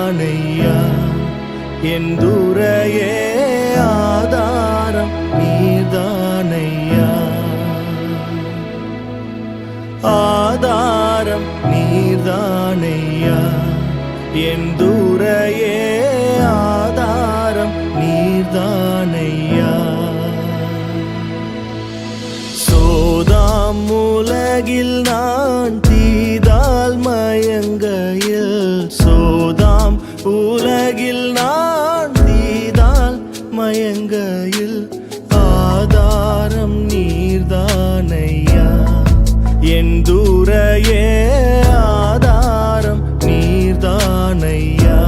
நீர்தானையா என் துரையே ஆதாரம் நீர்தானையா ஆதாரம் நீர்தானையா என் துரையே ஆதாரம் நீர்தானையா சோதாம் உலகில் நான் தீதால் மயங்கையில் சோதாம் உலகில் நான் தீதால் மயங்கையில் ஆதாரம் நீர்தானையா என் துரையே ஆதாரம் நீர்தானையா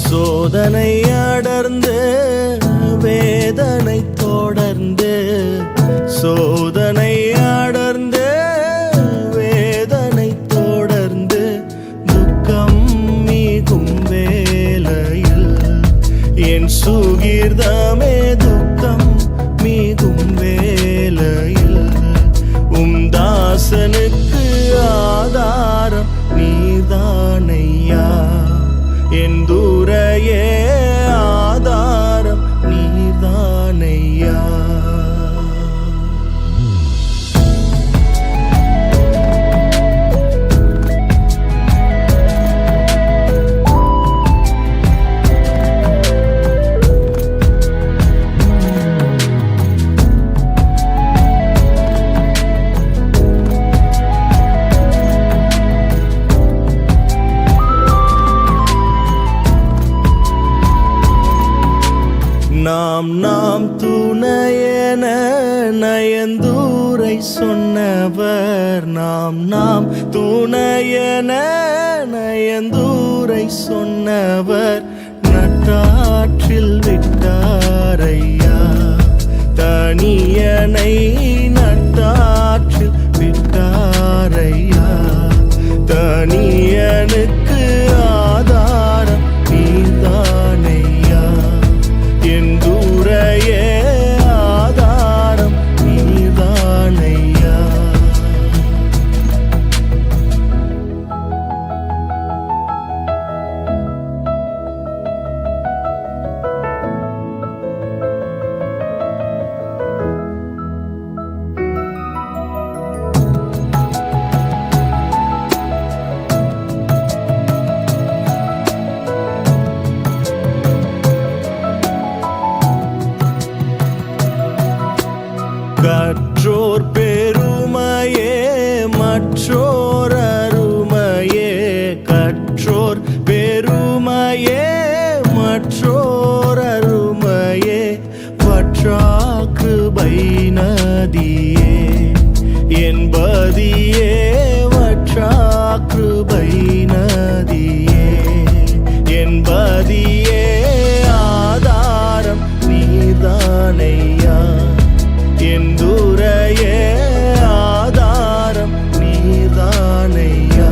சோதனை அடர்ந்து வேதனை தொடர்ந்து சோதனை அடர்ந்து வேதனை தொடர்ந்து துக்கம் மிகும் வேளையில் என் சுகிர்தமே துக்கம் மிகும் வேளையில் தாசனுக்கு ஆதாரம் நீர்தானையா என் துரையே ஆதாரம் நீர்தானையா நாம் துணையென நயந்தூரை சொன்னவர் நாம் துணையென நயந்தூரை சொன்னவர் நட்டாற்றில் விட்டாரையா தனியனை நட்டாற்றில் விட்டாரையா தனியனுக்கு ஆதாரம் நீர்தானையா என் துரையே ஆதாரம் நீர்தானையா கற்றோர் பெருமையே மற்றோர் அருமையே கற்றோர் பெருமையே மற்றோர் அருமையே வற்றாக்கிருபை நதியே என்பதியே வற்றாக்கிருபை நதியே என்பதியே ஆதாரம் நீர்தானையா என் துரையே ஆதாரம் நீர்தானையா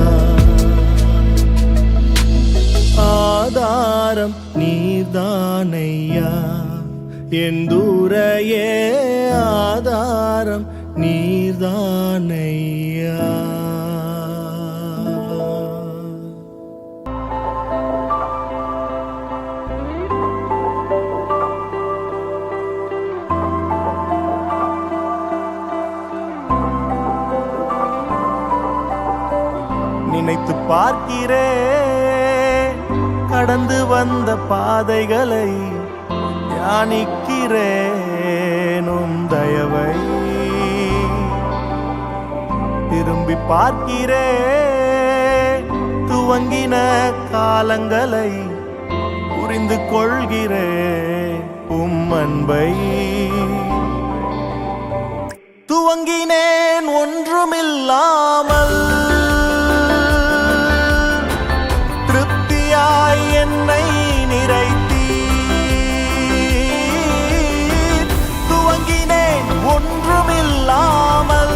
ஆதாரம் நீர்தானையா என் துரையே ஆதாரம் நீர்தானையா நினைத்து பார்க்கிறேன் கடந்து வந்த பாதைகளை தியானிக்கிறேனும் தயவை திரும்பி பார்க்கிறேன் துவங்கின காலங்களை புரிந்து கொள்கிறேன் அன்பை துவங்கினேன் ஒன்றுமில்லாமல் என்னை நிறைத்தீர் துவங்கினேன் ஒன்றுமில்லாமல்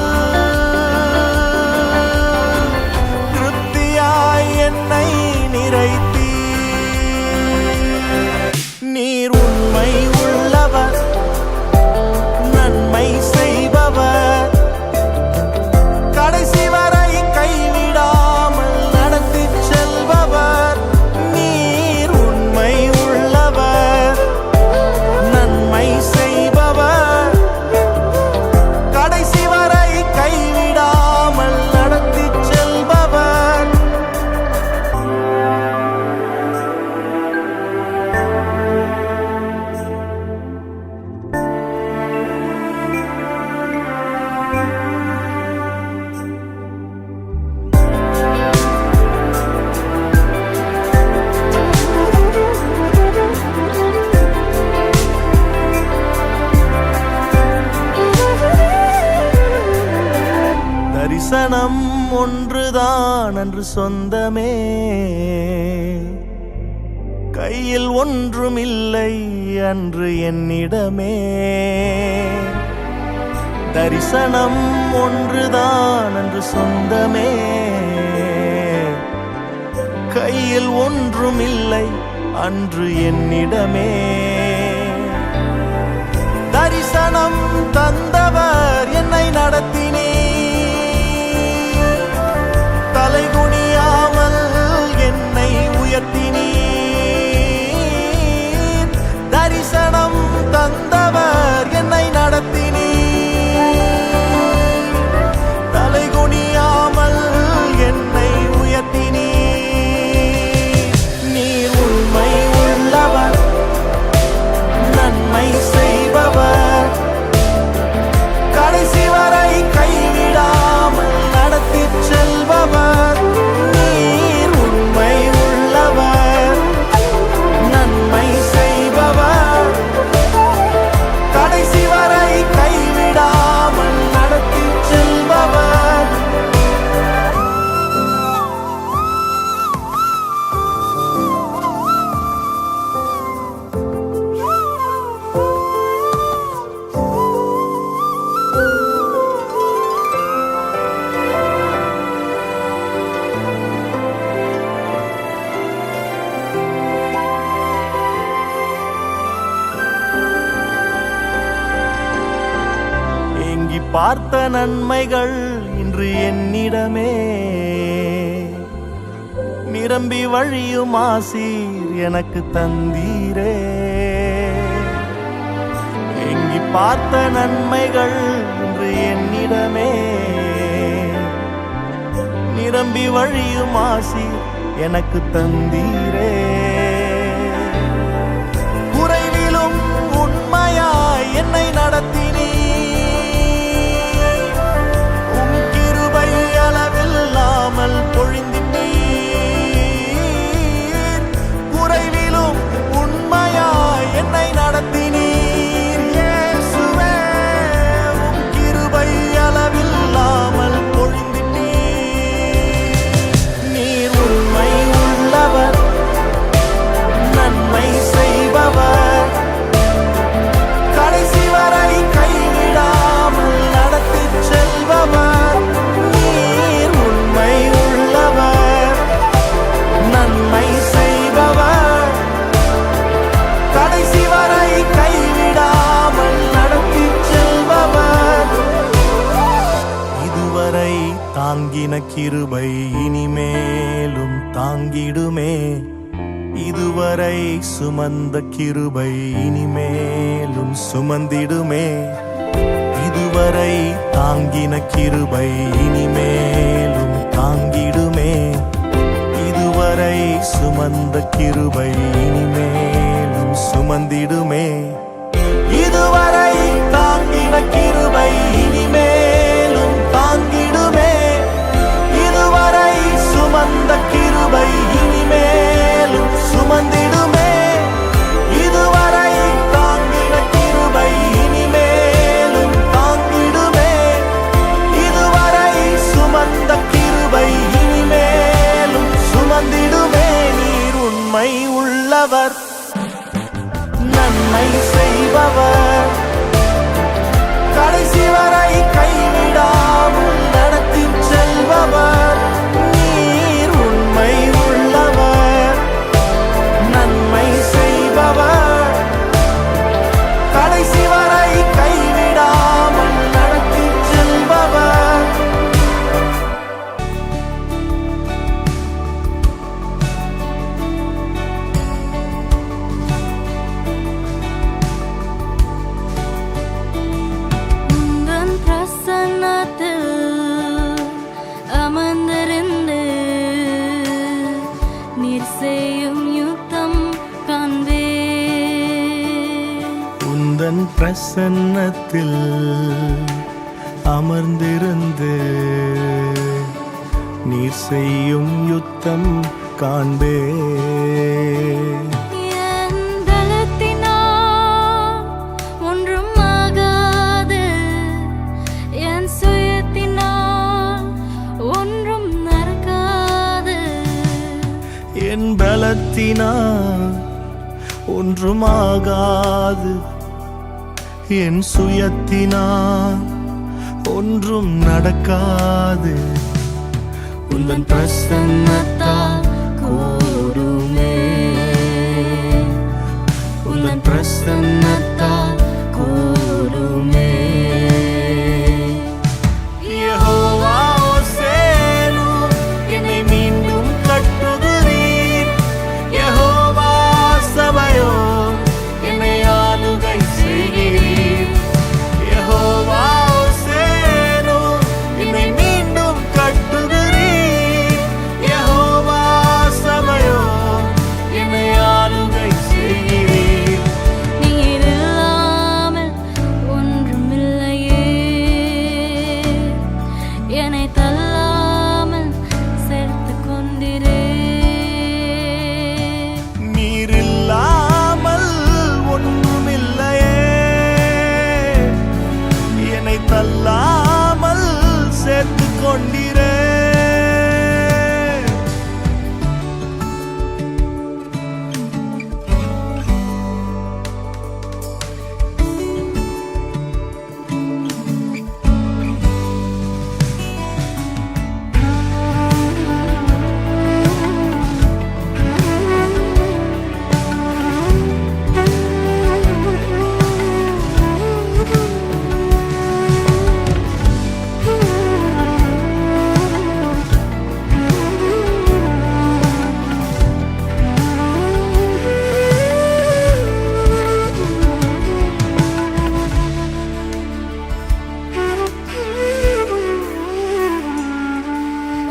திருப்தியாய் என்னை நிறைத்தீர் ஒன்றுதான் அன்று சொந்தமே, கையில் ஒன்றுமில்லை அன்று என்னிடமே. தரிசனம் ஒன்றுதான் அன்று சொந்தமே, கையில் ஒன்றுமில்லை அன்று என்னிடமே. தரிசனம் தந்தவர் என்னை நடத்தினீர், தலைகுனியாமல் என்னை உயர்த்தினீர். தரிசனம் தந்தவர் என்னை நடத்தினீர், தலைகுனியாமல் என்னை உயர்த்தினீர். நீர் உண்மை உள்ளவர், நன்மை செய்பவர், கடைசி வரை கைவிடாமல் நடத்திச் செல்பவர். நீர் உண்மை உள்ளவர், நன்மை செய்பவர், கடைசி வரை கைவிடாமல் நடத்திச் செல்பவர். ஏங்கி பார்த்த நன்மைகள் இன்று என்னிடமே, நிரம்பி வழியும் ஆசீர் எனக்கு தந்தீரே. ஏங்கி பார்த்த நன்மைகள் இன்று என்னிடமே, நிரம்பி வழியும் ஆசீர் எனக்கு தந்தீரே. குறைவிலும் உண்மையாய் என்னை நடத்தினீர், உம் கிருபை அளவில்லாமல் பொழிந்திட்டீர். குறைவிலும் உண்மையாய் என்னை நடத்தினீர். இயேசுவே, உம் கிருபை அளவில்லாமல் பொழிந்திட்டீர். நீர் உண்மை உள்ளவர், நன்மை செய்பவர், கடைசி வரை கைவிடாமல் நடத்திச் செல்பவர். நீர் உண்மை உள்ளவர், நன்மை செய்பவர், கடைசி வரை கைவிடாமல் நடத்திச் செல்பவர். இதுவரை தாங்கின கிருபை இனிமேலும் தாங்கிடுமே, இதுவரை சுமந்த கிருபை இனிமேலும் சுமந்திடுமே. இதுவரை தாங்கின கிருபை இனிமேலும் தாங்கிடுமே, இதுவரை சுமந்த கிருபை இனிமேலும் சுமந்திடுமே. இதுவரை தாங்கின கிருபை இனிமேலும் தாங்கிடுமே, இதுவரை சுமந்த கிருபை இனிமேலும் சுமந்திடுமே. இதுவரை தாங்கின கிருபை இனிமேலும் தாங்கிடுமே, இதுவரை சுமந்த கிருபை இனிமேலும் சுமந்திடுமே. நீர் உண்மை உள்ளவர், நன்மை செய்பவர், கடைசி வரை கைவிடாமல் நடத்திச் செல்பவர். நீர் உண்மை உள்ளவர், நன்மை செய்பவர், கடைசி வரை கைவிடாமல் நடத்திச் செல்பவர். உந்தன் பிரசன்னத்தில் அமர்ந்திருந்து நீர் செய்யும் யுத்தம் காண்பேன். உந்தன் பிரசன்னத்தில் அமர்ந்திருந்து நீர் செய்யும் யுத்தம் காண்பே. என் பலத்தினால் ஒன்றும் ஆகாது, என் சுயத்தினால் ஒன்றும் நடக்காது. பலத்தினால் ஒன்றுமாகாது, என் சுயத்தினால் ஒன்றும் நடக்காது. உந்தன் பிரசன்னத்தால் கூடுமே, உந்தன் பிரசன்னத்தால் கூடுமே. யெகோவா ஓசேனு, என்னை மீண்டும் கட்டுகிறீர். யெகோவா சபையோர், என்னை ஆளுகை செய்கிறீர். யெகோவா ஓசேனு, என்னை மீண்டும் கட்டுகிறீர். யெகோவா சபையோர், என்னை ஆளுகை செய்கிறீர். நீர் இல்லாமல் ஒன்றுமில்லையே, என்னை தள்ளாமல் சேர்த்துக் கொண்டீரே. நீரில்லாமல் ஒன்றுமில்லையே, என்னை தள்ளாமல் சேர்த்துக் கொண்டீரே.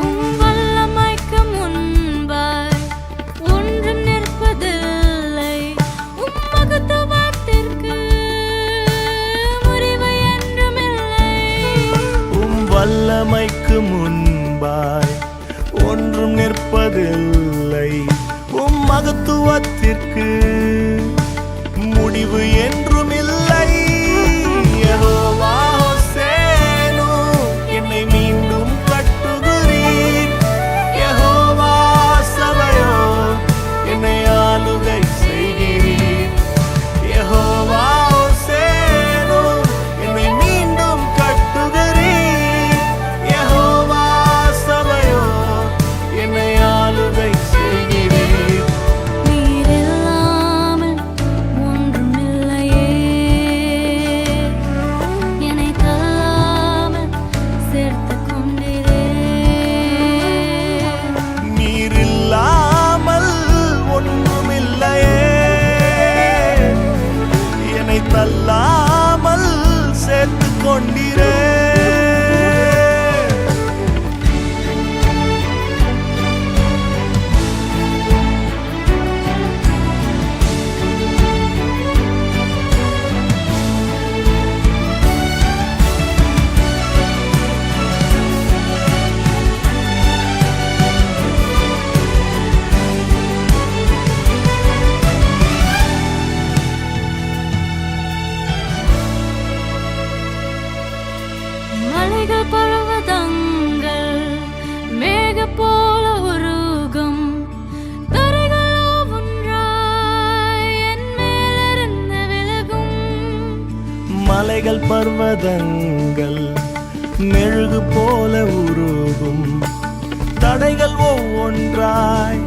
உம் வல்லமைக்கு முன்பாய் ஒன்றும் நிற்பதில்லை. உம் மகத்துவத்திற்கு முடிவு என்றுமில்லை. உம் வல்லமைக்கு முன்பாய் ஒன்றும் நிற்பதில்லை. உம் மகத்துவத்திற்கு முடிவு என்றும் இல்லை. யெகோவா ஓசேனு, என்னை மீண்டும் கட்டுகிறீர். யெகோவா சபையோர், என்னை ஆளுகை செய்கிறீர். யெகோவா ஓசேனு, என்னை மீண்டும் கட்டுகிறீர். யெகோவா சபையோர், என்னை ஆளுகை செய்கிறீர். நீர் இல்லாமல் ஒன்றுமில்லையே, என்னை தள்ளாமல் சேர்த்துக் கொண்டீரே. நீரில்லாமல் ஒன்றுமில்லையே, என்னை தள்ளாமல் சேர்த்துக் கொண்டீரே. மலைகள் பர்வதங்கள் மேகம் போல உருகும். தரைகள் ஒவ்வொன்றாய் என் மேலிருந்து விலகும். மலைகள் பர்வதங்கள் மெழுகு போல உருகும். தடைகள் ஒவ்வொன்றாய்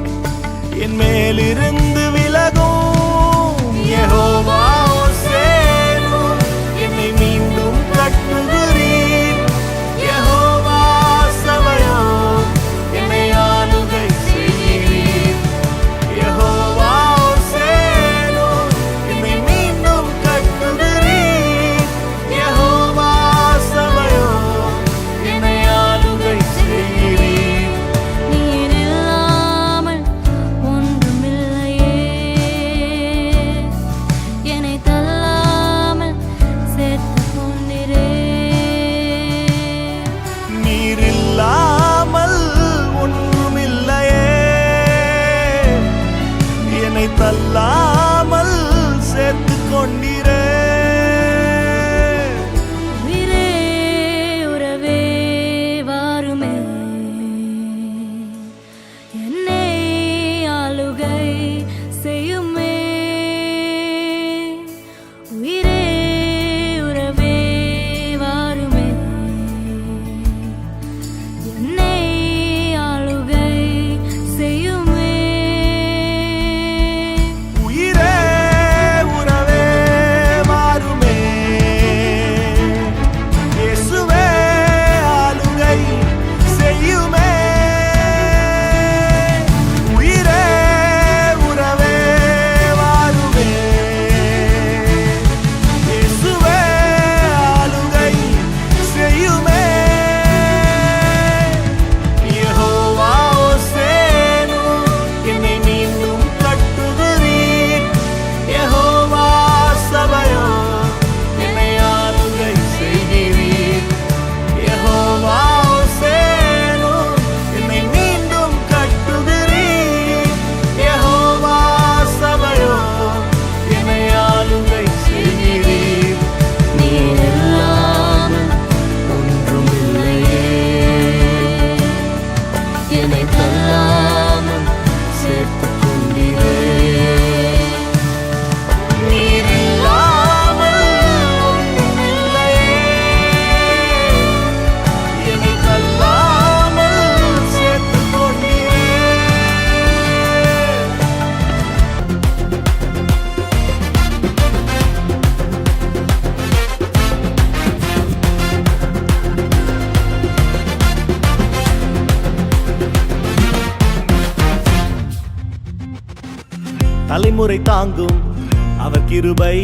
என் மேலிருந்து விலகும். யெகோவா ஓசேனு, என்னை மீண்டும் கட்டுகிறீர். யெகோவா சபையோர், என்னை ஆளுகை செய்கிறீர். யெகோவா ஓசேனு, என்னை மீண்டும் கட்டுகிறீர். யெகோவா சபையோர், என்னை ஆளுகை செய்கிறீர். நீர் இல்லாமல் ஒன்றுமில்லையே, என்னை தள்ளாமல் சேர்த்துக் கொண்டீரே. நீரில்லாமல் ஒன்றுமில்லையே, என்னை தள்ளாமல் சேர்த்துக் கொண்டீரே. உயிரே உறவே வாருமே, என்னை ஆளுகை தலைமுறை தாங்கும் அவர் கிருபை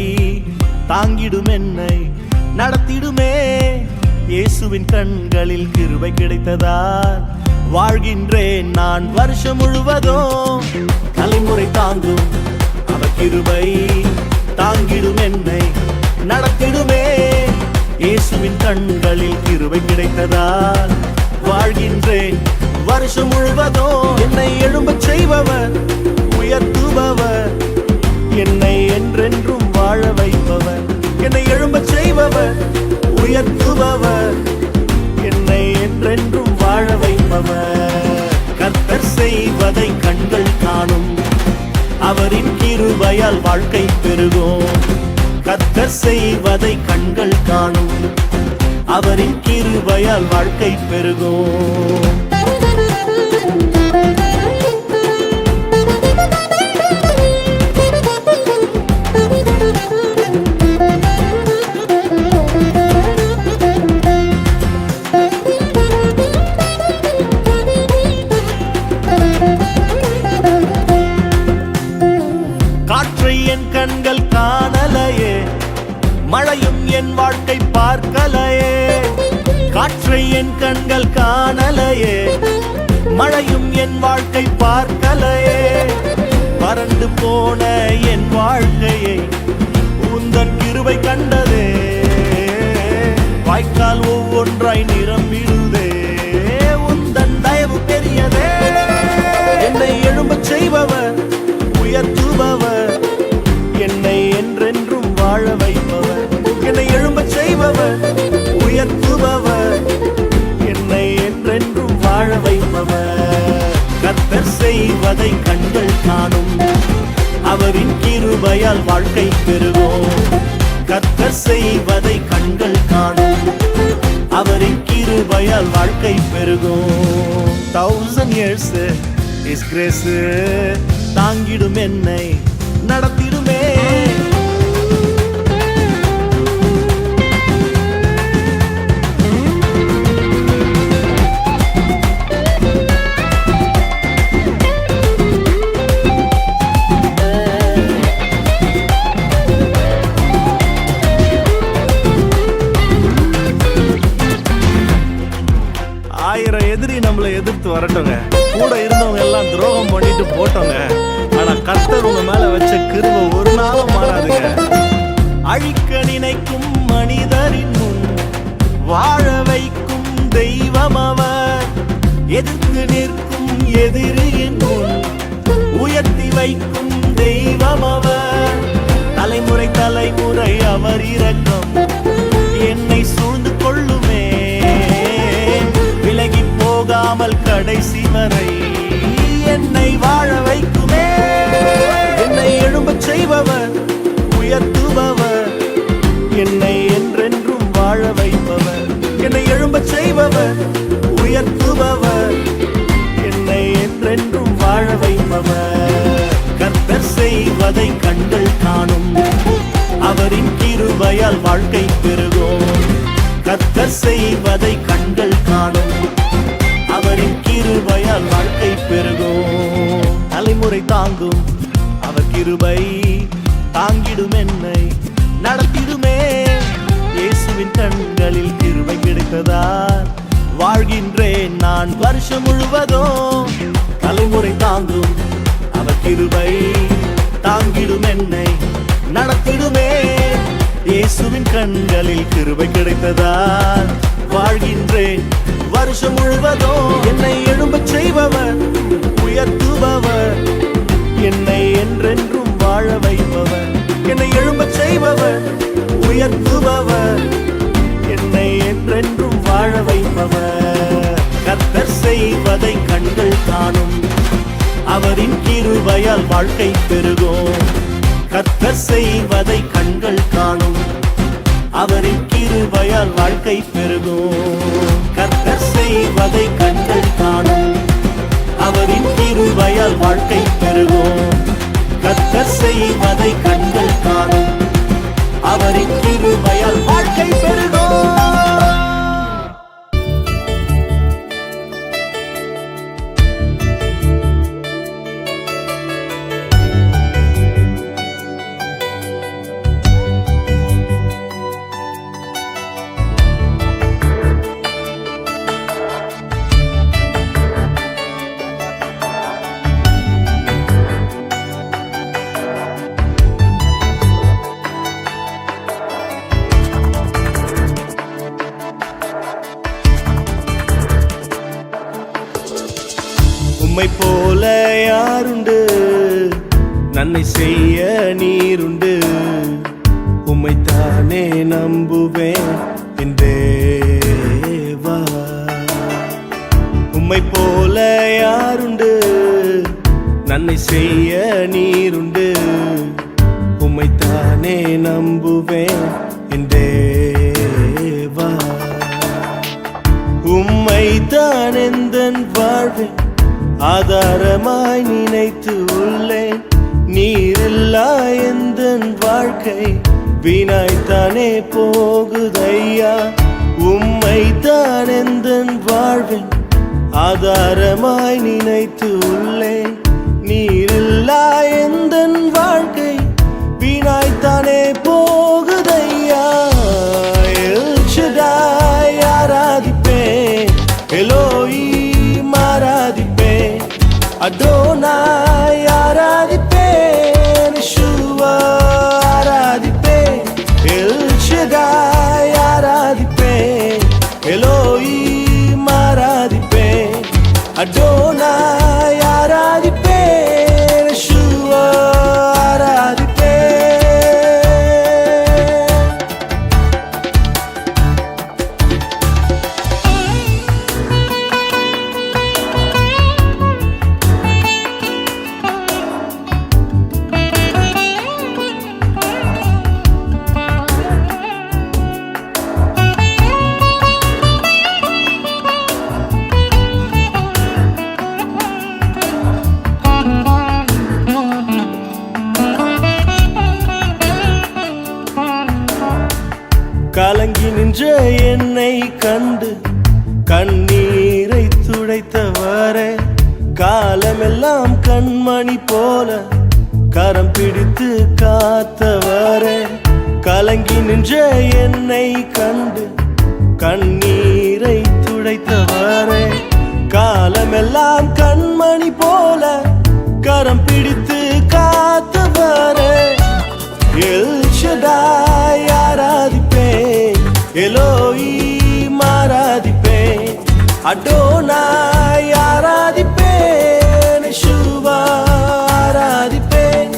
தாங்கிடும் என்னை நடத்திடுமே. இயேசுவின் கண்களில் கிருபை கிடைத்ததால் வாழ்கின்றேன் நான் வருஷம் முழுவதும். தலைமுறை தாங்கும் அவர் கிருபை தாங்கிடும் என்னை நடத்திடுமே. இயேசுவின் கண்களில் கிருபை கிடைத்ததால் வாழ்கின்றேன் வருஷம் முழுவதும். என்னை எழும்பச் செய்பவர் உயர்த்துபவர், என்னை என்றென்றும் வாழ வைப்பவர். என்னை எழும்பச் செய்பவர் உயர்த்துபவர், என்னை என்றென்றும் வாழ வைப்பவர். கர்த்தர் செய்வதை கண்கள் காணும், அவரின் கிருபையால் வாழ்க்கை பெருகும். கர்த்தர் செய்வதை கண்கள் காணும், அவரின் கிருபையால் வாழ்க்கை பெருகும். காற்றை என் கண்கள் காணலையே, மழையும் என் வாழ்க்கை பார்க்கலையே. காற்றை என் கண்கள் காணலையே, மழையும் என் வாழ்க்கை பார்க்கலையே. வறண்டு போன என் வாழ்க்கையை உந்தன் கிருபை கண்டதே. வாய்க்கால் ஒவ்வொன்றாய் நிரம்பிடுதே, உந்தன் தயவு பெரியதே. என்னை எழும்பச் செய்பவர் உயர்த்துபவர், என்னை என்றென்றும் வாழ வைப்பவர். என்னை எழும்பச் செய்பவர் உயர்த்துபவர், என்னை என்றென்றும் வாழ வைப்பவர். கர்த்தர் செய்வதை கண்கள் காணும், அவரின் கிருபையால் வாழ்க்கை பெருகும். கர்த்தர் செய்வதை கண்கள் காணும், அவரின் கிருபையால் வாழ்க்கை பெருகும். 1000 years His grace தாங்கிடும் என்னை நடத்திடுமே. ஆயிரம் எதிரி நம்மளை எதிர்த்து வரட்டுங்க, கூட இருந்தவங்க எல்லாம் துரோகம் பண்ணிட்டு போட்டோங்க. ஆனா கர்த்தர் உங்க மேல வச்ச கிருபை ஒரு நாளும் மாறாதுங்க. அழிக்க நினைக்கும் மனிதரின் முன் வாழ வைக்கும் தெய்வம் அவர். எதிர்த்து நிற்கும் எதிரியின் முன் உயர்த்தி வைக்கும் தெய்வம் அவர். தலைமுறை தலைமுறை அவர் இரக்கம் என்னை சூழ்ந்து கொள்ளுமே. விலகி போகாமல் கடைசி வரை என்னை வாழ வைக்குமே. என்னை எழும்பச் செய்பவர் உயர்த்துபவர், என்னை என்றென்றும் வாழ வைப்பவர். என்னை எழும்பச் செய்பவர் உயர்த்துபவர், என்னை என்றென்றும் வாழ வைப்பவர். கர்த்தர் செய்வதை கண்கள் காணும், அவரின் கிருபையால் வாழ்க்கை பெருகும். கர்த்தர் செய்வதை கண்கள் காணும், அவரின் கிருபையால் வாழ்க்கை பெருகும். தலைமுறை தாங்கும் அவர் கிருபை தாங்கிடும் என்னை நடத்திடுமே. இயேசுவின் கண்களில் கிருபை கிடைத்ததால் வாழ்கின்றேன் நான் வருஷம் முழுவதும். தலைமுறை தாங்கும் அவர் கிருபை தாங்கிடும் என்னை நடத்திடுமே. இயேசுவின் கண்களில் கிருபை கிடைத்ததால் வாழ்கின்றேன் வருஷம் முழுவதும். என்னை எழும்பச் செய்பவர் உயர்த்துபவர், என்னை என்றென்றும் வாழ வைப்பவர். என்னை எழும்பச் செய்பவர் உயர்த்துபவர், என்னை என்றென்றும் வாழ வைப்பவர். கர்த்தர் செய்வதை கண்கள் காணும், அவரின் கிருபையால் வாழ்க்கை பெருகும். கர்த்தர் செய்வதை கண்கள் காணும், அவரின் கிருபையால் வாழ்க்கை பெருகும். கர்த்தர் செய்வதை கண்கள் காணும், அவரின் கிருபையால் வாழ்க்கை பெருகும். கர்த்தர் செய்வதை கண்கள் காணும், அவரின் கிருபையால் வாழ்க்கை பெருகும். நன்மை செய்ய நீருண்டு. உம்மைத்தானே நம்புவேன் என் தேவா. உம்மை போல யாருண்டு? நன்மை செய்ய நீருண்டு. உம்மைத்தானே நம்புவேன் என் தேவா. உம்மைத்தான் எந்தன் வாழ்வில் ஆதாரமாய் நினைத்து உள்ளேன். நீரில்லா எந்தன் வாழ்க்கை வீணாய்த்தானே போகுதையா. உம்மைத்தான் எந்தன் வாழ்வில் ஆதாரமாய் நினைத்து உள்ளேன். நீரில்லா எந்தன் வாழ்க்கை வீணாய்த்தானே போகுதையா. எல் ஷடாய் ஆராதிப்பேன், எலோஹீம் ஆராதிப்பேன், அடோனாய் ஆராதிப்பேன், யெஷுவா ஆராதிப்பேன், எல் ஷடாய் ஆராதிப்பேன், எலோஹீம் ஆராதிப்பேன், அடோனாய் ஆராதிப்பேன், யெஷுவா ஆராதிப்பேன். கலங்கி நின்ற என்னை கண்டு கண்ணீரை துடைத்தவரே. காலமெல்லாம் கண்மணி போல கரம் பிடித்து காத்தவரே. கலங்கி நின்ற என்னை கண்டு கண்ணீரை துடைத்தவரே. காலமெல்லாம் கண்மணி போல கரம் பிடித்து காத்தவரே. எல் ஷடாய் ஆராதிப்பேன், எலோஹீம் ஆராதிப்பேன், அடோனாய் ஆராதிப்பேன், யெஷுவா ஆராதிப்பேன்.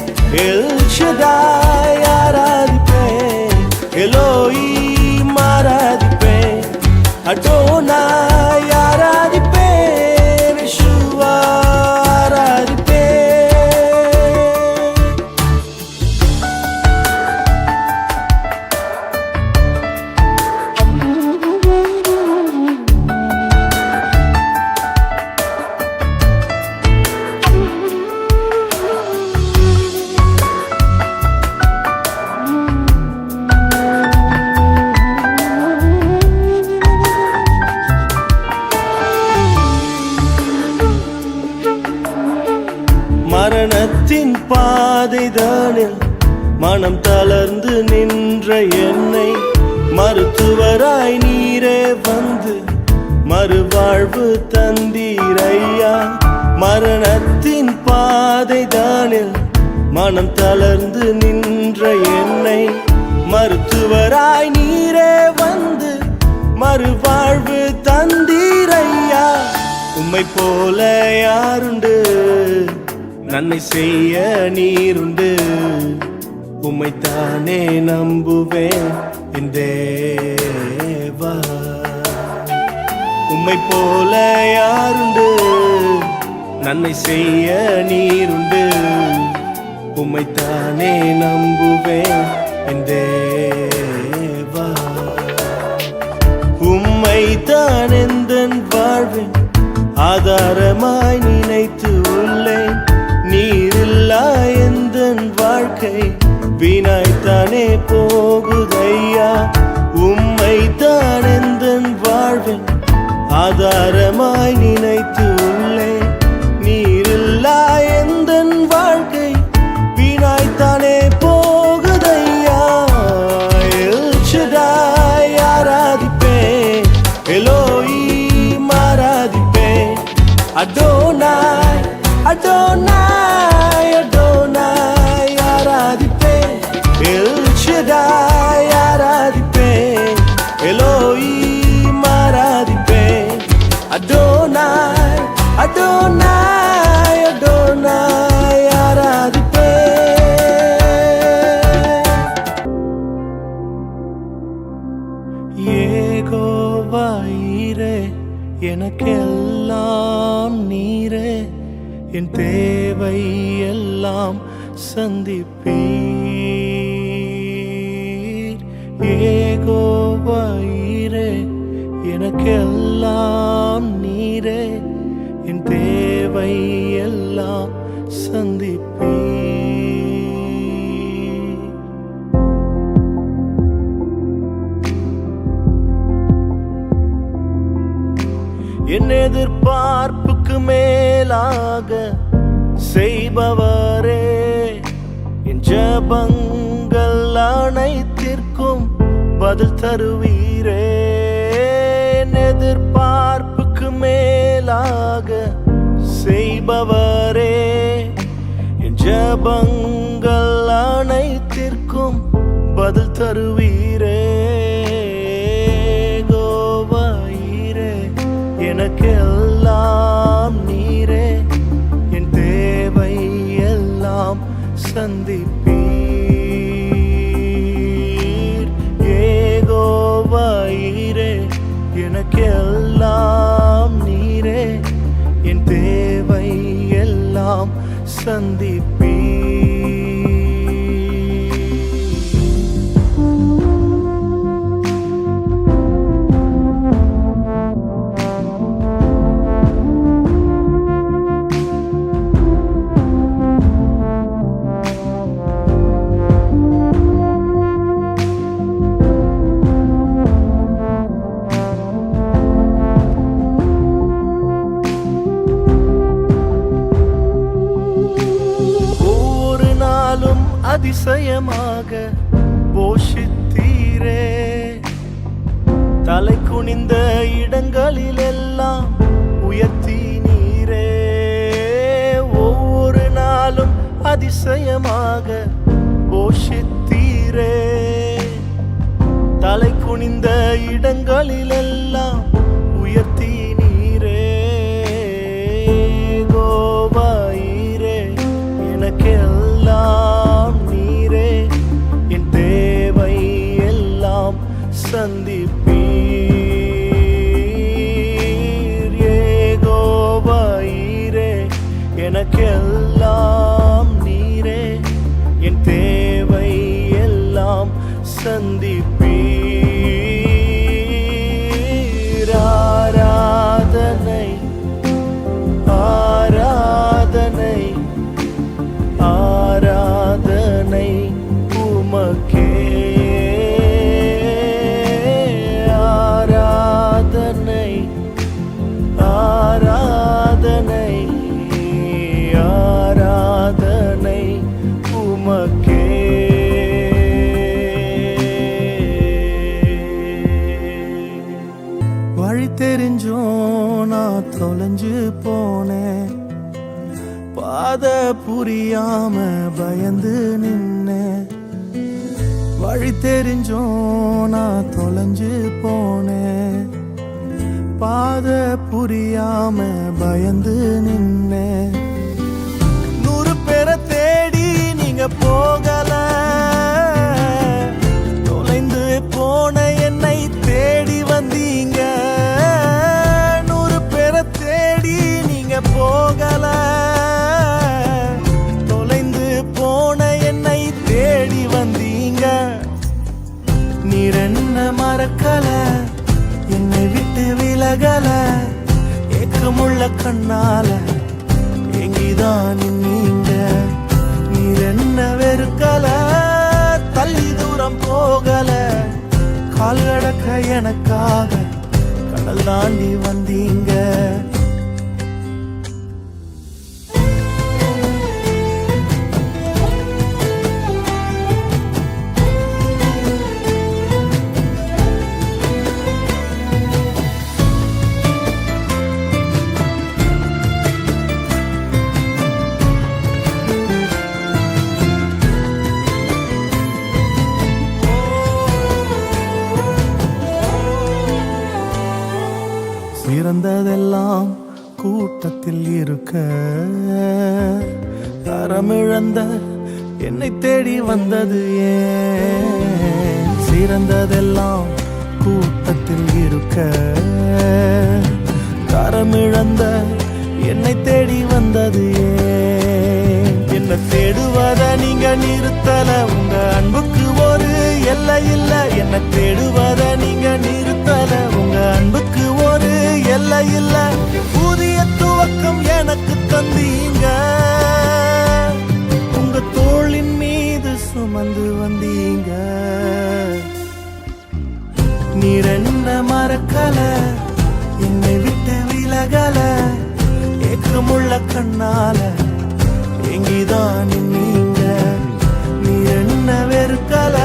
எல் ஷடாய் ஆராதிப்பேன், எலோஹீம் ஆராதிப்பேன், அடோனாய் ஆராதிப்பேன், யெஷுவா ஆராதிப்பேன். மரணத்தின் பாதைதானில் மனம் தளர்ந்து நின்ற என்னை மருத்துவராய் நீரே வந்து மறுவாழ்வு தந்தீரையா. மரணத்தின் பாதைதானில் மனம் தளர்ந்து நின்ற என்னை மருத்துவராய் நீரே வந்து மறுவாழ்வு தந்தீரையா. உம்மை போல யாருண்டு? நன்மை செய்ய நீருண்டு. உம்மைத்தானே நம்புவேன் என் தேவா. உம்மை போல யாருண்டு? நன்மை செய்ய நீருண்டு. உம்மைத்தானே நம்புவேன் என் தேவா. உம்மைத்தான் எந்தன் வாழ்வில் ஆதாரமாய் நினைத்து உள்ளேன். நீரில்லா எந்தன் வாழ்க்கை வீணாய்த்தானே போகுதையா. உம்மைத்தான் எந்தன் வாழ்வில் ஆதாரமாய் நினைத்து உள்ளேன். நீரில்லா எந்தன் வாழ்க்கை வீணாய்த்தானே போகுதையா. எல் ஷடாய் ஆராதிப்பேன், எலோஹீம் ஆராதிப்பேன், அடோனாய் அடோனாய் அடோனாய் ஆராதிப்பேன். எல் ஷடாய் ஆராதிப்பேன், எலோஹீம் ஆராதிப்பேன், அடோனாய் என் தேவை எல்லாம் சந்திப்பீர். ஏகோவாயிரே எனக்கெல்லாம் நீரே, என் தேவை எல்லாம் சந்திப்பீர். என் எதிர்பார்ப்புக்கு மேலாக செய்பவரே, என் ஜெபங்கள் அனைத்திற்கும் பதில் தருவீரே. என் எதிர்பார்ப்புக்கு மேலாக செய்பவரே, என் ஜெபங்கள் அனைத்திற்கும் பதில் தருவீரே. கோவாயிரே எனக்கெல்லாம் நீரே, என் தேவை எல்லாம் சந்திப்பீர். ஏகோவாயிரே எனக்கெல்லாம் நீரே, என் தேவை எல்லாம் சந்திப்பீர். அதிசயமாக போஷித்தீரே, தலை குனிந்த இடங்களிலெல்லாம் உயர்த்தி நீரே. ஒவ்வொரு நாளும் அதிசயமாக போஷித்தீரே, தலை குனிந்த இடங்களிலெல்லாம் உயர்த்தி நீரே. கோவாயிரே எனக்கெல்லாம் நீரே, என் தேவை எல்லாம் சந்திப்பீர். ஏகோவாயிரே எனக்கெல்லாம் நீரே, என் தேவை எல்லாம் சந்திப்பீர். ஆராதனை ஆராதனை ஆராதனை உமக்கே, ஆராதனை ஆராதனை ஆராதனை உமக்கே. வழி தெரிஞ்சோ நான் தொலைஞ்சு போனேன், பாத புரியாம பயந்து நின்னேன். வழி தெரிஞ்சோ நான் தொலைஞ்சு போனேன், பாத புரியாம பயந்து நின்னேன். 100 பேரை தேடி நீங்க போகல, தொலைந்து போன என்னை தேடி வந்தீங்க. 100 பேரை தேடி நீங்க போகல, தொலைந்து போன என்னை தேடி வந்தீங்க. நீர் என்ன மறக்கல, என்னை விட்டு விலகல, ஏக்கமுள்ள கண்ணால எங்கிதான் நீங்க. நீர் என்ன வெறுக்கல, தள்ளி தூரம் போகல, கால் கடக்க எனக்காக கடல் தாண்டி வந்தீங்க. சிறந்ததெல்லாம் கூட்டத்தில் இருக்க, தரமிழந்த என்னை தேடி வந்தது ஏன்? சிறந்ததெல்லாம் கூட்டத்தில் இருக்க, தரமிழந்த என்னை தேடி வந்தது ஏன்? என்ன தேடுவத நீங்க நிறுத்தல, உங்க அன்புக்கு ஒரு எல்லை இல்ல. என்ன தேடுவத நீங்க நிறுத்தல, உங்க அன்புக்கு ஒரு எல்லை இல்ல. புதிய துவக்கம் எனக்கு தந்தீங்க, உங்க தோளின் மீது சுமந்து வந்தீங்க. நீர் என்ன மறக்கல, என்னை விட்டு விலகல, ஏக்கமுள்ள கண்ணால எங்கிதான் நீங்க. நீர் என்ன வெறுக்கல,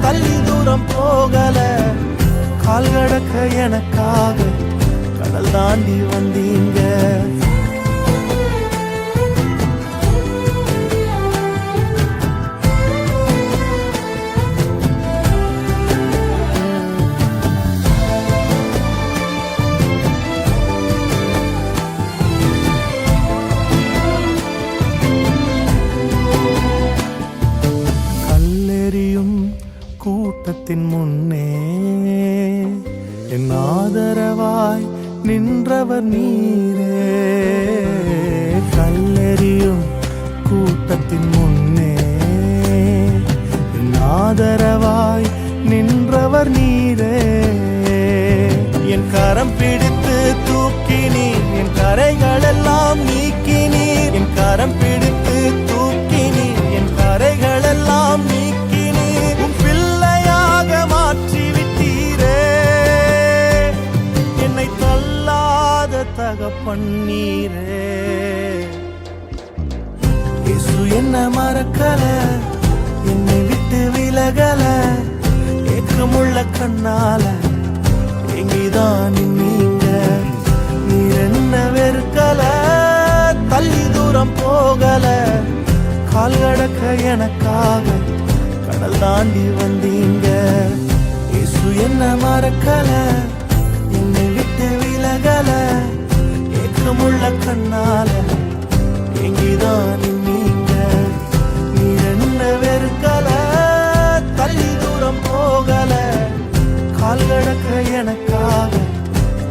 தள்ளி தூரம் போகல, கால் கடக்க எனக்காக கடல் தாண்டி வந்தீங்க. கூட்டத்தின் முன்னே என் ஆதரவாய் நின்றவர் நீரே. கல்லெறியும் கூட்டத்தின் முன்னே என் ஆதரவாய் நின்றவர் நீரே. என் கரம் பிடித்து தூக்கினீர், என் கரைகள் எல்லாம் நீக்கினீர். என் கரம் பிடித்து தூக்கினீர், என் கரைகள் எல்லாம் நீக்கினீர். தகப்பன்னீரே, இயேசு என்ன மறக்கல, என்னை விட்டு விலகல, ஏக்கமுள்ள கண்ணால எங்கிதான் நீங்க. நீர் என்ன வெறுக்கல, தள்ளி தூரம் போகல, கால் கடக்க எனக்காக கடல் தாண்டி வந்தீங்க. இயேசு என்ன மறக்கல, என்னை விட்டு விலகல, ஏக்கமுள்ள கண்ணால எங்கிதான் நீங்க. நீர் என்ன வெறுக்கல, தள்ளி தூரம் போகல, கால் கடக்க எனக்காக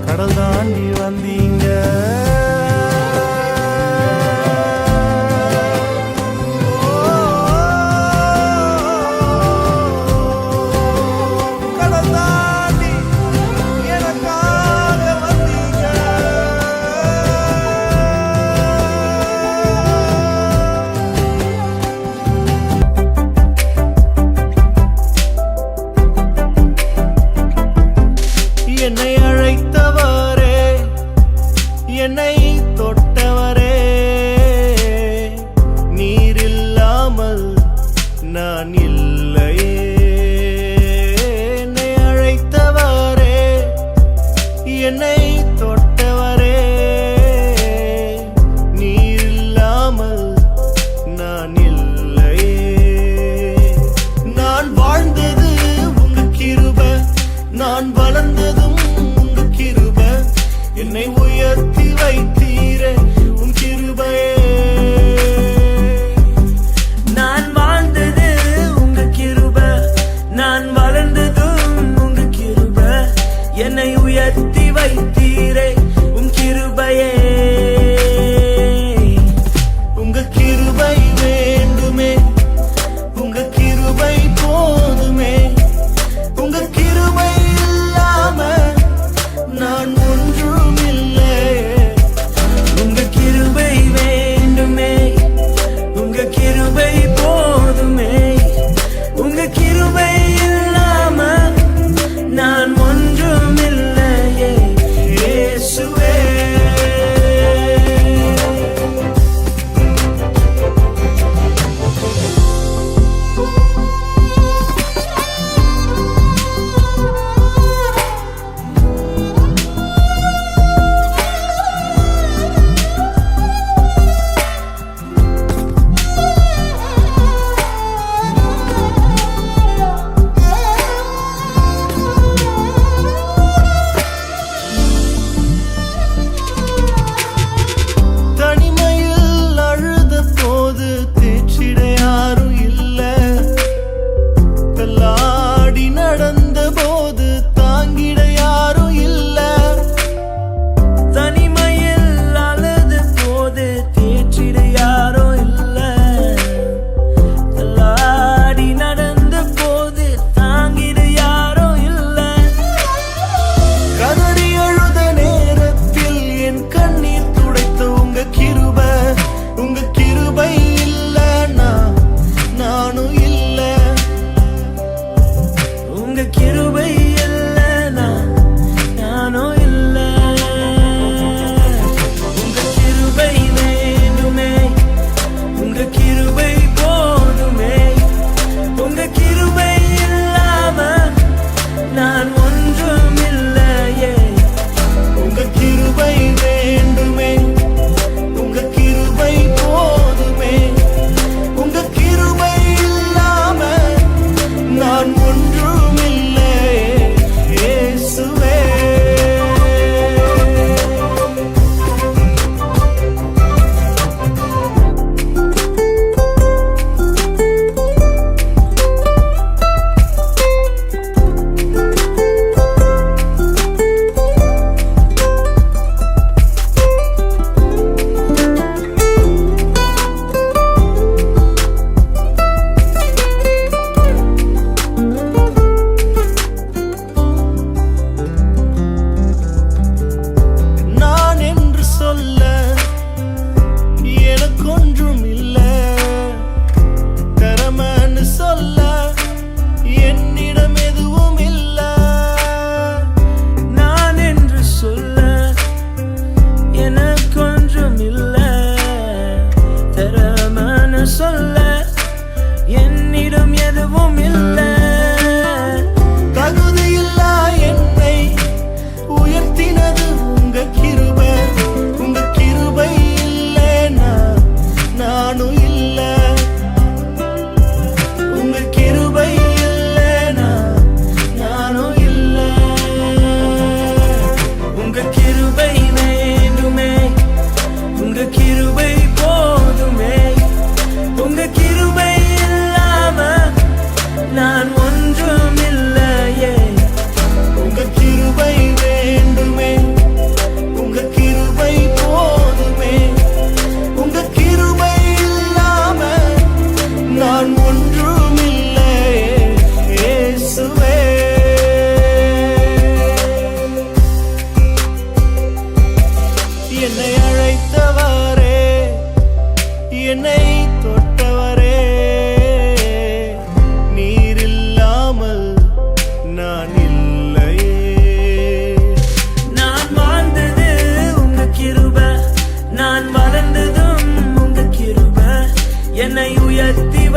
கடல் தாண்டி வந்தீங்க. என்னை அழைத்தவரே, என்னை தொட்டவரே, நீர் இல்லாமல் நான் இல்லையே. என்னை அழைத்தவரே, என்னை தொட்டவரே, நீர் இல்லாமல் நான் இல்லையே. நான் வாழ்ந்தது உங்க கிருபை, நான் வளர்ந்ததும் உங்க கிருபை. என்னை உயர்த்தி வைத்தீரே உன் கிருபையே. நான் வாழ்ந்தது உங்க கிருபை, நான் வளர்ந்ததும் உங்க கிருபை. என்னை உயர்த்தி வைத்தீரே உன் கிருபையே. உங்க கிருபை வேண்டுமே, உங்க கிருபை போதுமே. உங்க கிருபை இல்லாம நான் ஒன்றும் இல்லை.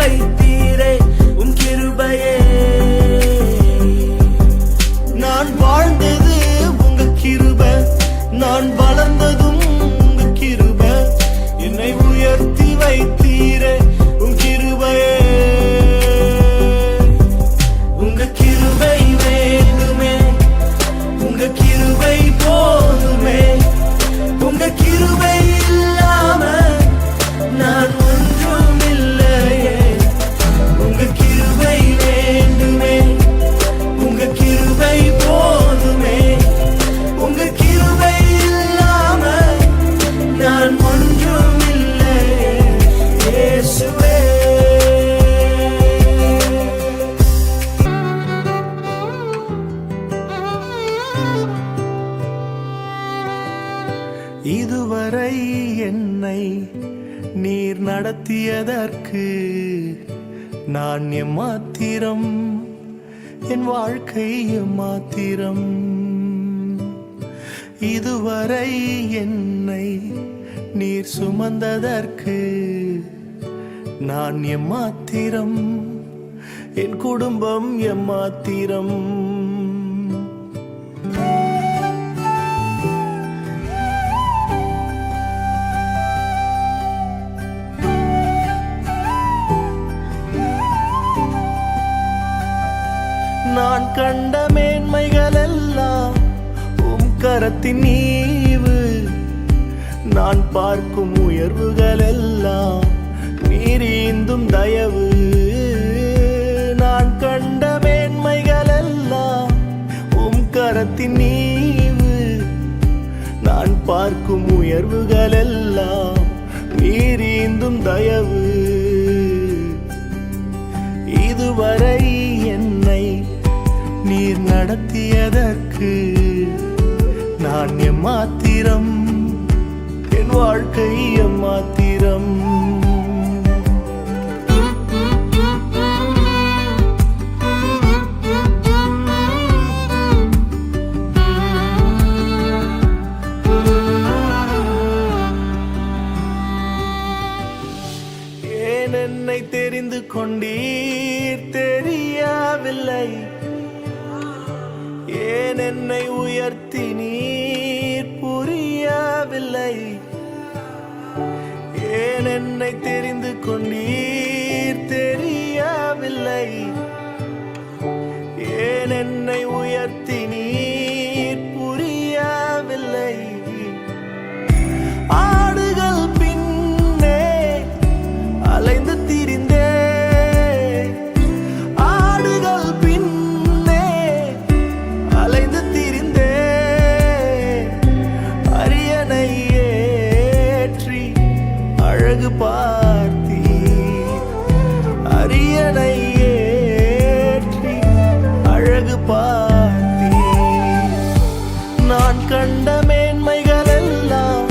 வைத்தீரே உம் கிருபையே. நான் வாழ்ந்தது உங்க கிருபை, நான் வளர்ந்ததும் உங்க கிருபை, என்னை உயர்த்தி வைத்தீரே உம் கிருபையே. உங்க கிருபை வேண்டுமே, உங்க கிருபை போதுமே, உங்க கிருபை இல்லாம நான் ஒன்றும் இல்லையே. உங்க கிருபை வேண்டுமே, உங்க கிருபை போதுமே, உங்க கிருபை இல்லாம நான் ஒன்றும் இல்லையே. இயேசுவே. இதுவரை என்னை நீர் நடத்தியதற்கு நான் எம்மாத்திரம், என் வாழ்க்கை எம்மாத்திரம். இதுவரை என்னை நீர் சுமந்ததற்கு நான் எம்மாத்திரம், என் குடும்பம் எம்மாத்திரம். நான் கண்ட மேன்மைகள் எல்லாம் உம் கரத்தின் ஈவு, நான் பார்க்கும் உயர்வுகள் எல்லாம் நீர் ஈந்தும் தயவு. நான் கண்ட மேன்மைகள் எல்லாம் உம் கரத்தின் ஈவு, நான் பார்க்கும் உயர்வுகள் எல்லாம் நீர் ஈந்தும் தயவு. இதுவரை என்னை நீர் நடத்தியதற்கு நான் எம்மாத்திரம், என் வாழ்க்கை எம்மாத்திரம். ஏன் என்னை தெரிந்து கொண்டீர் தெரியவில்லை, ஏன் என்னை உயர்த்தி நீர் புரியவில்லை, ஏன் என்னை தெரிந்து கொண்டீர் தெரியவில்லை, ஏன் என்னை உயர்த்தி நீர் புரியவில்லை. ஆடுகள் பின்னே அலைந்து திரிந்தே, ஆடுகள் பின்னே அலைந்து திரிந்தே, அரியணை ஏற்றி அழகு பார்த்தீ, அரியணை ஏற்றி அழகு பார்த்தீ. நான் கண்ட மேன்மைகள் எல்லாம்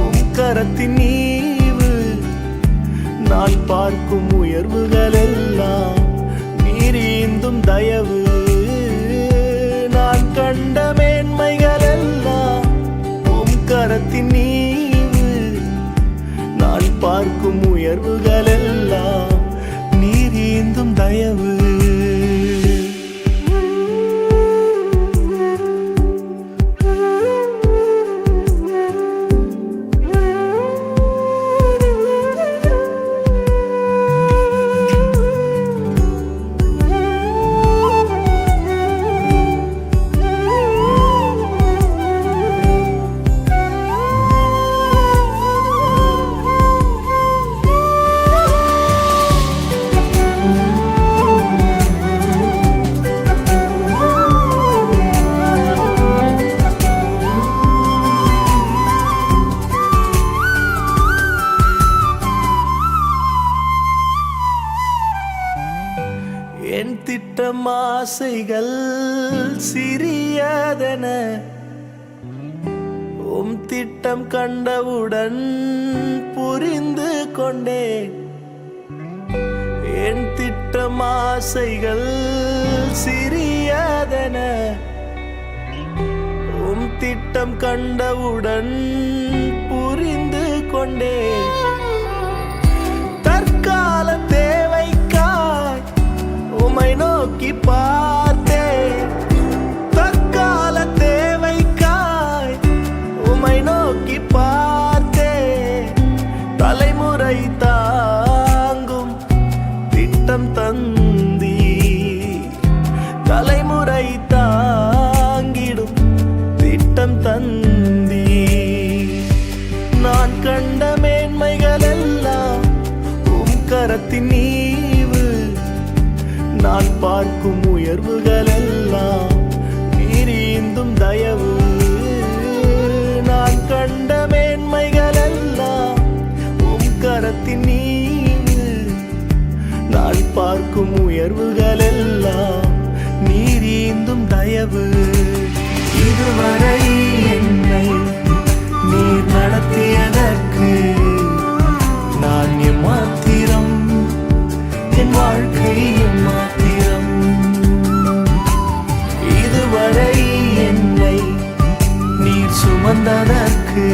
உம் கரத்தின் ஈவு, நான் பார்க்கும் உயர்வுகள் எல்லாம் நீர் ஈந்தும் தயவு. நான் கண்ட மேன்மைகள் எல்லாம் உம் கரத்தின் ஈவு, நான் பார்க்கும் உயர்வுகள் எல்லாம் நீர் ஈந்தும் தயவு. என் திட்டம் ஆசைகள் சிறியதென உம் திட்டம் கண்டவுடன் புரிந்து கொண்டேன். என் திட்டம் ஆசைகள் சிறியதென உம் திட்டம் கண்டவுடன் புரிந்து கொண்டேன். தற்கால தேவை திட்டம் தந்தீ தலைமுறை தாங்கிடும் திட்டம் தந்தீ நான் கண்ட மேன்மைகள் எல்லாம் கரத்தின் நீவு நான் பார்க்கும் உயர்வுகள் எல்லாம் நீரீந்தும் தயவு நான் கண்ட மேன்மைகள் எல்லாம் கரத்தின் நீவு நான் பார்க்கும் உயர்வுகள் எல்லாம் நீரீந்தும் தயவு இதுவரை என்னை நீர் நடத்தியதற்கு நான் எம்மாத்திரம் என் வாழ்க்கை எம்மாத்திரம் இதுவரை என்னை நீர் சுமந்ததற்கு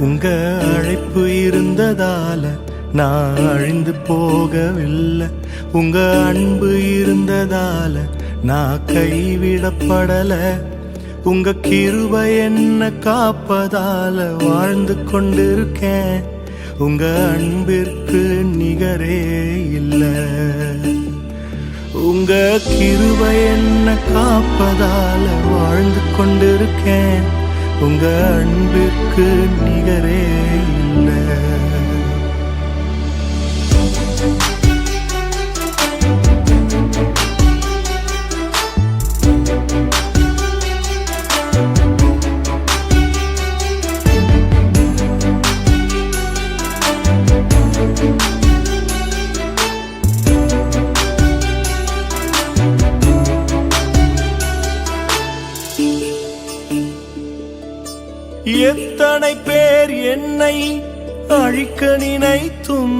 உங்க அழைப்பு இருந்ததால நான் அழிந்து போகவில்லை உங்க அன்பு இருந்ததால நான் கைவிடப்படல உங்க கிருபை என்ன காப்பதால வாழ்ந்து கொண்டிருக்கேன் உங்க அன்பிற்கு நிகரே இல்லை உங்க கிருபை என்ன காப்பதால வாழ்ந்து கொண்டிருக்கேன் உங்க அன்பிற்கு நிகரே இல்லை எத்தனை பேர் என்னை அழிக்க நினைத்தும்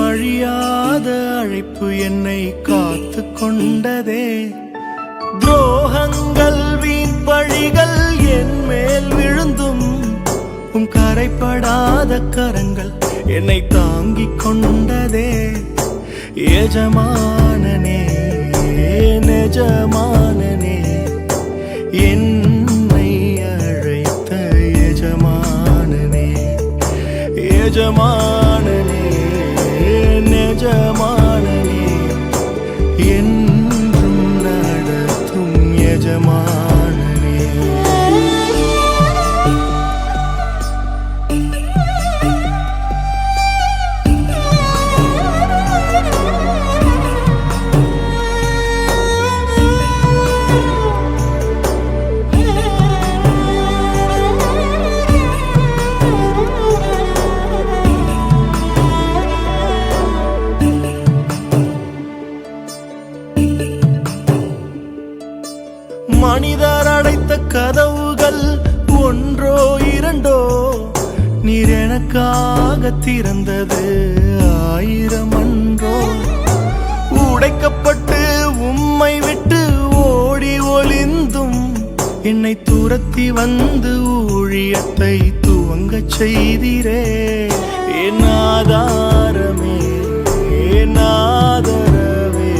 அழியாத அழைப்பு என்னை காத்து கொண்டதே துரோகங்கள் வீண் பழிகள் என் மேல் விழுந்தும் கரைப்படாத கரங்கள் என்னை தாங்கிக் கொண்டதே எஜமானனே நெஜமானனே என்னை அழைத்த எஜமானனே எஜமானனே நெஜமானனே என்றும் நடத்தும் எஜமானனே மனிதர் அடைத்த கதவுகள் ஒன்றோ இரண்டோ நீர் எனக்காக திறந்தது 1000 அன்றோ உடைக்கப்பட்டு உம்மை விட்டு ஓடி ஒளிந்தும் என்னை துரத்தி வந்து ஊழியத்தை துவங்கச் செய்தீரே என் ஆதாரமே என் ஆதரவே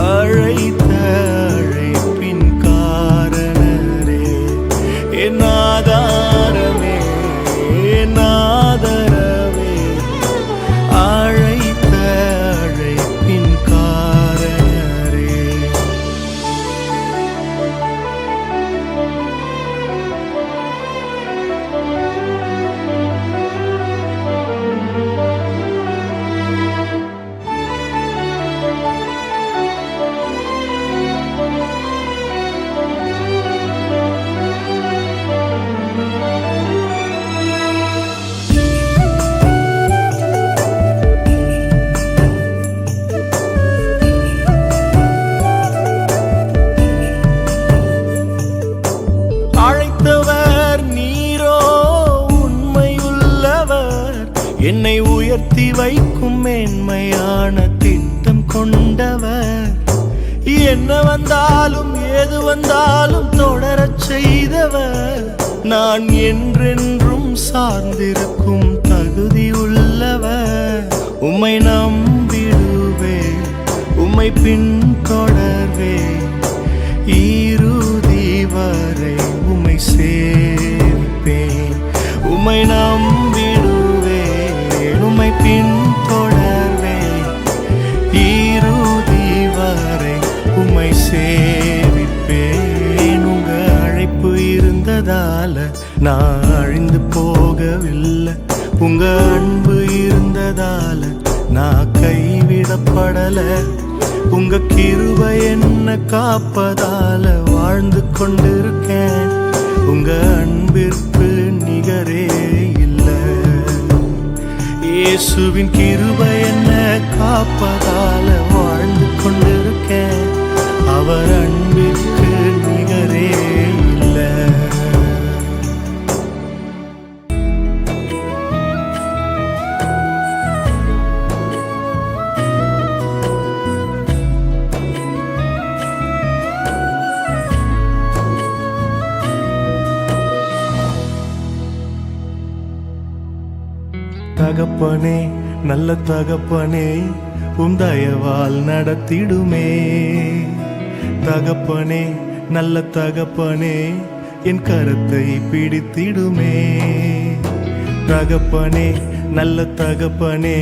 அழைத்த அழைப்பின் காரணரே என் ஆதாரமே என் ஆதரவே அழைத்த அழைப்பின் காரணரே கொண்டவர். என்ன வந்தாலும் ஏது வந்தாலும் தொடரச் செய்தவர். நான் என்றென்றும் சார்ந்திருக்கும் தகுதி உள்ளவர். உம்மை நம்பிடுவேன், உம்மை பின்தொடர்வேன், இறுதி வரை உம்மை சேர்ப்பேன். உம்மை நம்பிடுவேன், உம்மை பின்தொடர்வேன், இறுதி வரை உம்மை சேவிப்பேன். உங்க அழைப்பு இருந்ததால நான் அழிந்து போகவில்லை. உங்க அன்பு இருந்ததால நான் கைவிடப்படல. உங்க கிருபை என்ன காப்பதால வாழ்ந்து கொண்டிருக்கேன். உங்க அன்பிற்கு நிகரே இல்லை. இயேசுவின் கிருபை என்ன காப்பதால வாழ்ந்து கொண்டிருக்கேன். அவர் அன்பிற்கு நிகரே இல்லை. தகப்பனே, நல்ல தகப்பனே, உம் தயவால் நடத்திடுமே. தகப்பனே, நல்ல தகப்பனே, என் கரத்தை பிடித்திடுமே. தகப்பனே, நல்ல தகப்பனே,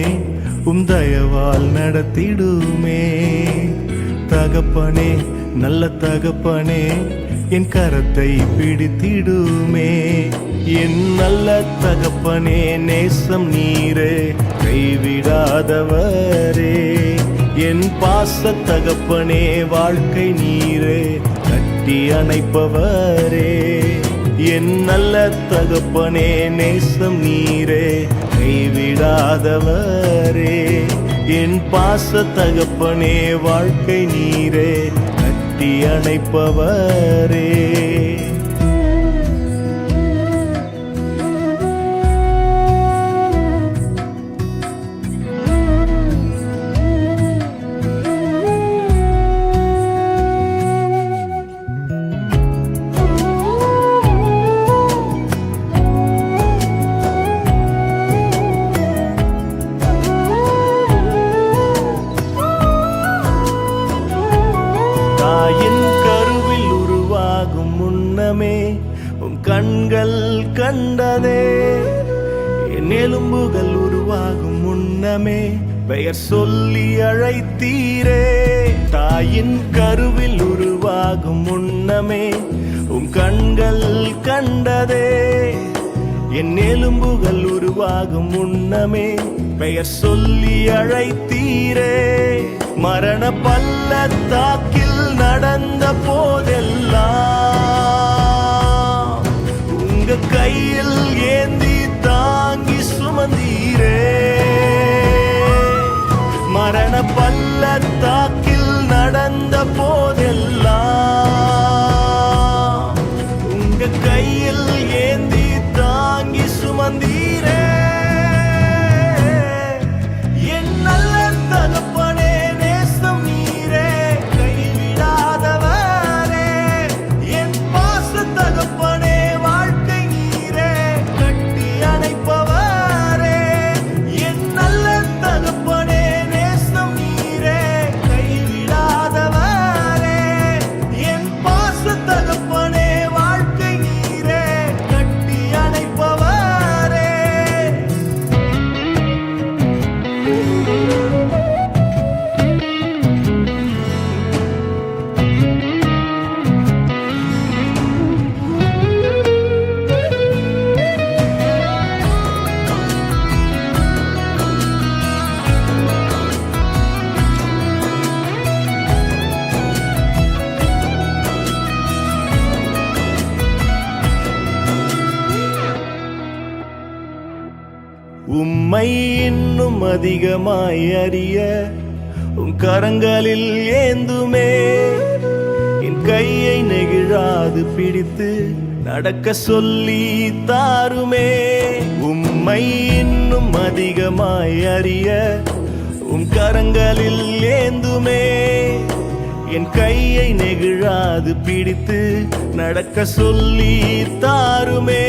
உம் தயவால் நடத்திடுமே. தகப்பனே, நல்ல தகப்பனே, என் கரத்தை பிடித்திடுமே. என் நல்ல தகப்பனே, நேசம் நீரே, கைவிடாதவரே. என் பாச தகப்பனே, வாழ்க்கை நீரே, கட்டி அணைப்பவரே. என் நல்ல தகப்பனே, நேசம் நீரே, கைவிடாதவரே. என் பாச தகப்பனே, வாழ்க்கை நீரே, கட்டி அணைப்பவரே. தாயின் கருவில் உருவாகும் முன்னமே உம் கண்கள் கண்டதே. என் எலும்புகள் உருவாகும் முன்னமே பெயர் சொல்லி அழைத்தீரே. தாயின் கருவில் உருவாகும் முன்னமே உம் கண்கள் கண்டதே. என் எலும்புகள் உருவாகும் முன்னமே பெயர் சொல்லி அழைத்தீரே. மரண பள்ளத்தாக்கில் நடந்த போதெல்லாம் உங்க கையில் ஏந்தி தாங்கி சுமந்தீரே. மரண பள்ளத்தாக்கில் நடந்த போதெல்லாம் உங்க கையில் ஏந்தி தாங்கி சுமந்தீரே. என் நல்ல தகப்பனே, நேசம் நீரே, கைவிடாதவரே. என் பாச தகப்பனே, வாழ்க்கை நீரே, கட்டி அணைப்பவரே. என் நல்ல தகப்பனே, நேசம் நீரே, கைவிடாதவரே. என் பாச தகப்பனே, வாழ்க்கை நீரே, கட்டி அணைப்பவரே. உம்மை இன்னும் அதிகமாய் அறிய உம் கரங்களில் ஏந்துமே. என் கையை நெகிழாது பிடித்து நடக்க சொல்லி தாருமே. உம்மை இன்னும் அதிகமாய் அறிய கரங்களில் ஏந்துமே என் கையை நெகிழாது பிடித்து நடக்க சொல்லி தாருமே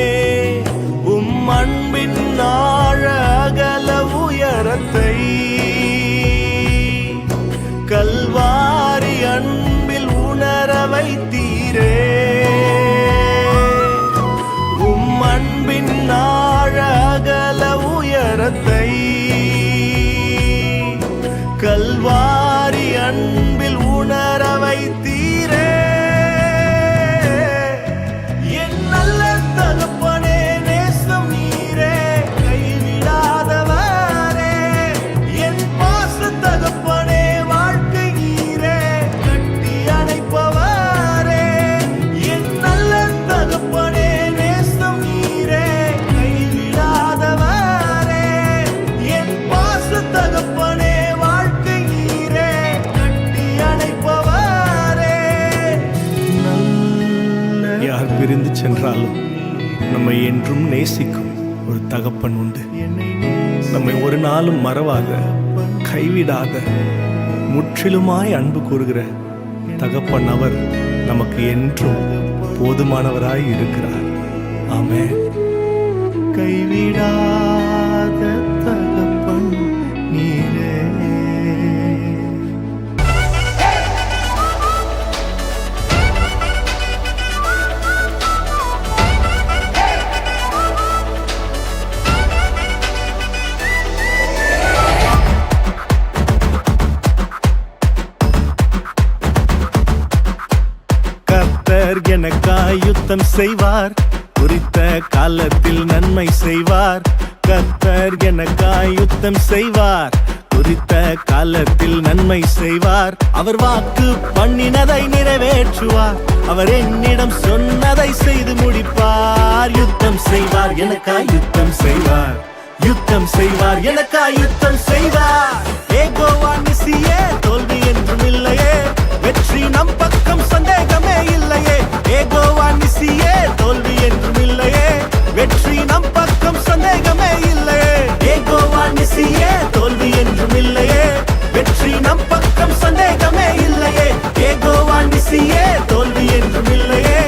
அன்பின் ஆழ அகல உயரத்தை கல்வாரி அன்பில் உணர வைத்தீரே அன்பின் ஆழ அகல உயரத்தை கல்வாரி அன்பில் உணர வைத்தீரே என் நல்ல தகப்பனே நேசம் நீரே கைவிடாதவரே என் பாச தகப்பனே வாழ்க்கை நீரே கட்டி அணைப்பவரே என் நல்ல தகப்பனே நேசம் நீரே கைவிடாதவரே என் பாச தகப்பனே யார் பிரிந்து சென்றாலும் நம்மை என்றும் நேசிக்கும் ஒரு தகப்பன் உண்டு. நம்மை ஒரு நாளும் மறவாத, கைவிடாத, முற்றிலுமாய் அன்பு கூறுகிற தகப்பன் அவர் நமக்கு என்றும் போதுமானவராய் இருக்கிறார். ஆமென். கைவிடாத தகப்பன் நீரே. எனக்காய் யுத்தம் செய்வார், குறித்த காலத்தில் நன்மை செய்வார். கர்த்தர் எனக்காய் யுத்தம் செய்வார், குறித்த காலத்தில் நன்மை செய்வார். அவர் வாக்கு பண்ணினதை நிறைவேற்றுவார், அவர் என்னிடம் சொன்னதை செய்து முடிப்பார். யுத்தம் செய்வார், எனக்காய் யுத்தம் செய்வார், யுத்தம் செய்வார், எனக்காய் யுத்தம் செய்வார். யெகோவா நிசியே, தோல்வி என்றும் இல்லையே, வெற்றி நம் பக்கம் சந்தேகமே இல்லையே. யெகோவா நிசியே, தோல்வி என்றும் இல்லையே, வெற்றி நம் பக்கம் சந்தேகமே இல்லையே. யெகோவா நிசியே, தோல்வி என்றும் இல்லையே, வெற்றி நம் பக்கம் சந்தேகமே இல்லையே. யெகோவா நிசியே, தோல்வி என்றும் இல்லையே,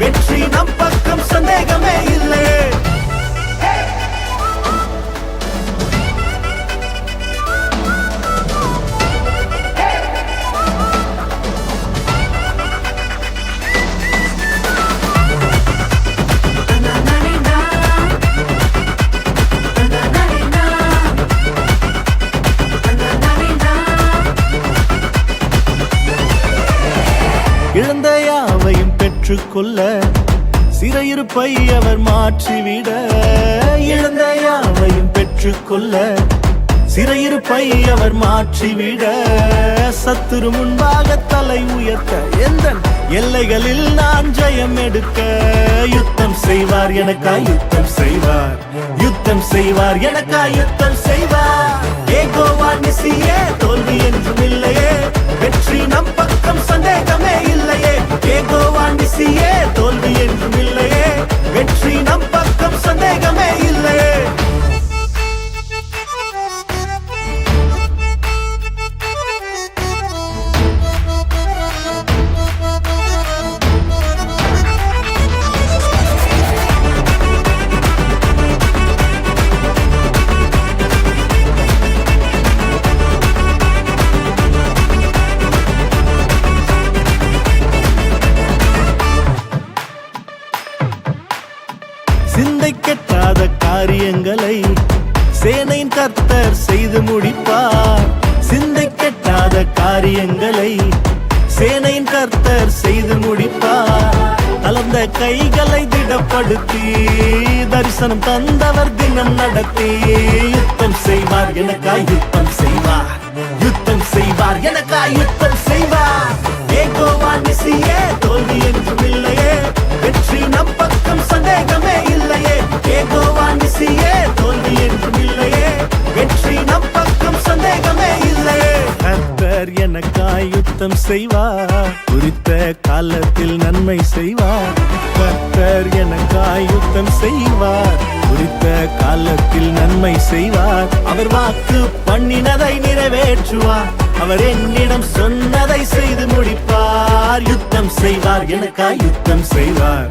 வெற்றி நம் பக்கம் சந்தேகமே இல்லையே. இழந்த யாவையும் பெற்றுக்கொள்ள சிறையிருப்பை அவர் மாற்றிவிட. இழந்த யாவையும் பெற்றுக்கொள்ள சிறையிருப்பை அவர் மாற்றிவிட. சத்துரு முன்பாக தலை உயர்த்த எந்த எல்லைகளில் நான் ஜெயம் எடுக்க. யுத்தம் செய்வார், எனக்காய் யுத்தம் செய்வார், யுத்தம் செய்வார், எனக்காய் யுத்தம் செய்வார். யெகோவா நிசியே, தோல்வி என்றும் இல்லையே, வெற்றி நம் பக்கம் சந்தேகமே இல்லையே. யெகோவா நிசியே, தோல்வி என்றும் இல்லையே, வெற்றி நம் பக்கம் சந்தேகமே இல்லையே. சிந்தை கெட்டாத காரியங்களை சேனையின் கர்த்தர் செய்து முடிப்பார். சிந்தை கெட்டாத காரியங்களை சேனையின் கர்த்தர் செய்து முடிப்பார். தளர்ந்த கைகளை திடப்படுத்தி தரிசனம் தந்தவர் தினம் நடத்தி. யுத்தம் செய்வார், எனக்காய் யுத்தம் செய்வார், யுத்தம் செய்வார், எனக்காய் யுத்தம் செய்வார். யெகோவா நிசியே, தோல்வி என்றும் இல்லையே, வெற்றி நம் பக்கம் சந்தேகமே இல்லையே. யெகோவா நிசியே, தோல்வி என்றும் இல்லையே, வெற்றி நம் பக்கம் சந்தேகமே இல்லையே. கர்த்தர் எனக்காய் யுத்தம் செய்வார், குறித்த காலத்தில் நன்மை செய்வார். கர்த்தர் எனக்காய் யுத்தம் செய்வார், குறித்த காலத்தில் நன்மை செய்வார். அவர் வாக்கு பண்ணினதை நிறைவேற்றுவார், அவர் என்னிடம் சொன்னதை செய்து முடிப்பார். யுத்தம் செய்வார் எனக்காய் யுத்தம் செய்வார்,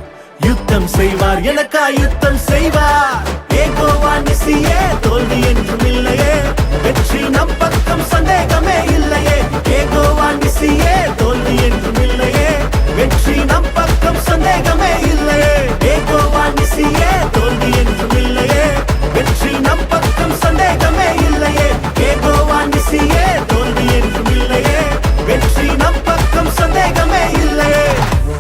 யுத்தம் செய்வார் எனக்காய் யுத்தம் செய்வார்.